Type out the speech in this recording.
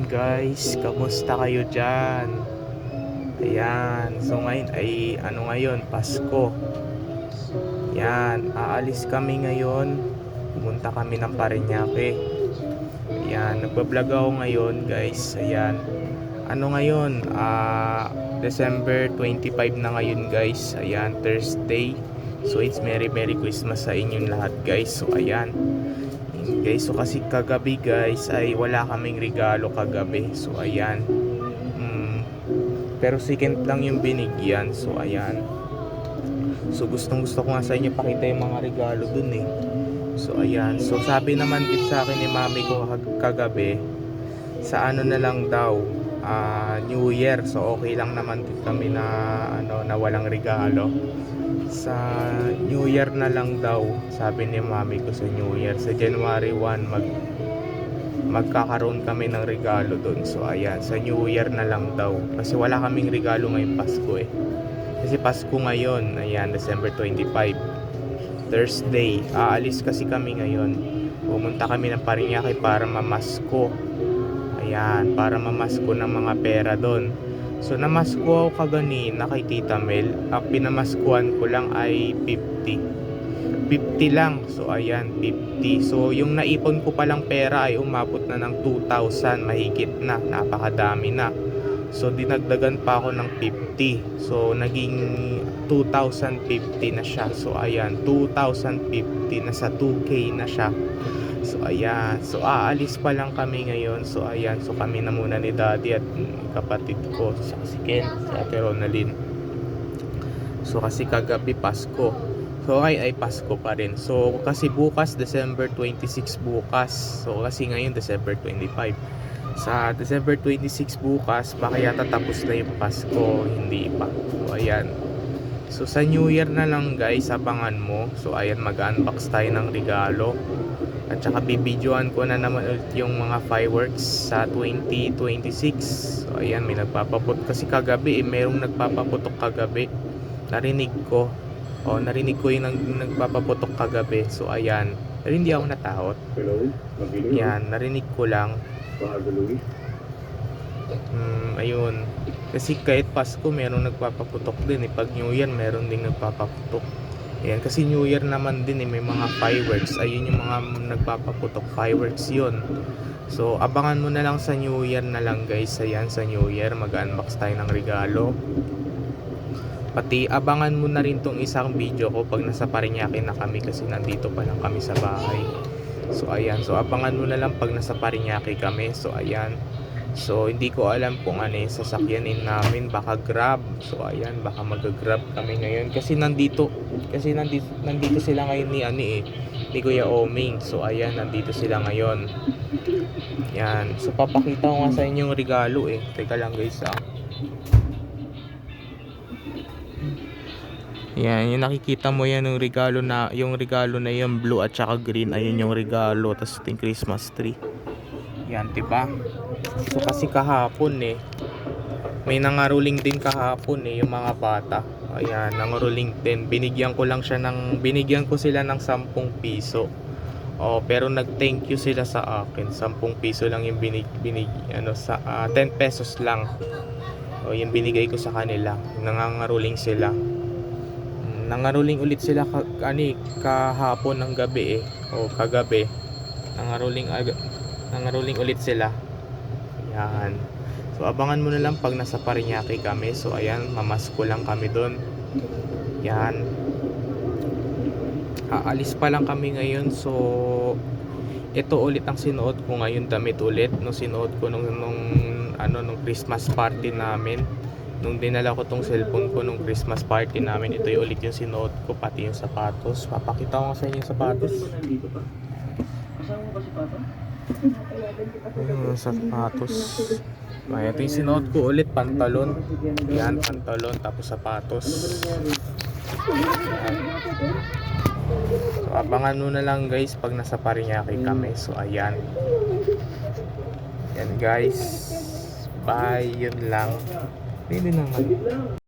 guys, kamusta kayo dyan? Ayan, so ngayon ay ngayon, Pasko. Ayan, aalis kami ngayon. Pumunta kami ng Parañaque. Ayan, nagbablog ako ngayon guys. Ayan, ngayon, December 25 na ngayon guys. Ayan, Thursday. So it's Merry Christmas sa inyong lahat guys. So ayan guys, so kasi kagabi guys ay wala kaming regalo kagabi. So ayan, pero second lang yung binigyan. So ayan, so gustong gusto ko nga sa inyo pakita yung mga regalo dun eh. So ayan, so sabi naman din sa akin ni mami ko kagabi, sa na lang daw, New Year. So okay lang naman din kami na na walang regalo. Sa New Year na lang daw, sabi ni mami ko, sa New Year, sa January 1 magkakaroon kami ng regalo doon. So ayan, sa New Year na lang daw, kasi wala kaming regalo ngayong Pasko eh. Kasi Pasko ngayon, ayan, December 25, Thursday. Aalis kasi kami ngayon. Pumunta kami ng Parañaque para mamasko. Ayan, para mamasko ng mga pera doon. So namasko ako kaganina kay Tita Mel. Ang pinamaskuhan ko lang ay 50 lang. So ayan, 50. So yung naipon ko palang pera ay umabot na ng 2,000 mahigit na, napakadami na. So dinagdagan pa ako ng 50. So naging 2,050 na siya. So ayan, 2,050 na sa 2K na siya. So ayan, so aalis pa lang kami ngayon. So ayan, so kami na muna ni Daddy at kapatid ko, si Ken, si Ate Ronaldin. So kasi kagabi Pasko. So ay Pasko pa rin. So kasi bukas December 26 bukas. So kasi ngayon December 25. Sa December 26 bukas, baka yata tapos na yung Pasko, hindi pa. So ayan. So sa New Year na lang guys, abangan mo. So ayan, mag-unbox tayo ng regalo. At saka bibidyoan ko na naman ulit yung mga fireworks sa 2026. So ayan, may nagpapaput kasi kagabi merong nagpapaputok kagabi. Narinig ko yung nagpapaputok kagabi. So ayan, pero hindi ako natakot. Yan, narinig ko lang. Ayun, kasi kahit Pasko merong nagpapaputok din eh. Pag New Year meron ding nagpapaputok. Ayan, kasi New Year naman din eh, may mga fireworks. Ayun yung mga nagpapaputok, fireworks yun. So abangan mo na lang sa New Year na lang guys. Ayan, sa New Year mag-unbox tayo ng regalo. Pati abangan mo na rin tong isang video ko pag nasa Parañaque na kami, kasi nandito pa lang kami sa bahay. So ayan, so abangan mo na lang pag nasa Parañaque kami. So ayan, so hindi ko alam kung sasakyanin namin, baka Grab. So ayan, baka mag-Grab kami ngayon kasi nandito sila ngayon ni Kuya Oming. So ayan, nandito sila ngayon. Yan, so papakita ko nga sa inyo yung regalo eh. Teka lang guys Yan, yung nakikita mo yan, yung regalo na yung blue at saka green, ayun yung regalo. Tapos yung Christmas tree. Yan, diba? So kasi kahapon may nangaruling din kahapon yung mga bata. Ayan, nangaruling din. Binigyan ko sila ng 10 piso. Pero nag-thank you sila sa akin. 10 piso lang yung 10 pesos lang. Yung binigay ko sa kanila. Nangangaruling sila. Nangaruling ulit sila kahapon ng gabi kagabi. Nangaruling ulit sila. Yan. So abangan mo na lang pag nasa Parañaque kami. So ayan, mamasko lang kami doon. Yan. Aalis pa lang kami ngayon. So ito ulit ang sinuot ko ngayon, damit ulit no sinuot ko nung Christmas party namin. Nung dinala ko tong cellphone ko nung Christmas party namin, ito yung ulit yung sinuot ko, pati yung sapatos. Papakita ko nga sa inyo yung sapatos. Sapatos. Ay, ito yung sinuot ko ulit, pantalon. Yan, pantalon, tapos sapatos. So abangan mo na lang guys pag nasa Parañaque kami. So ayan. Yan guys. Bye, yun lang. Pwede naman.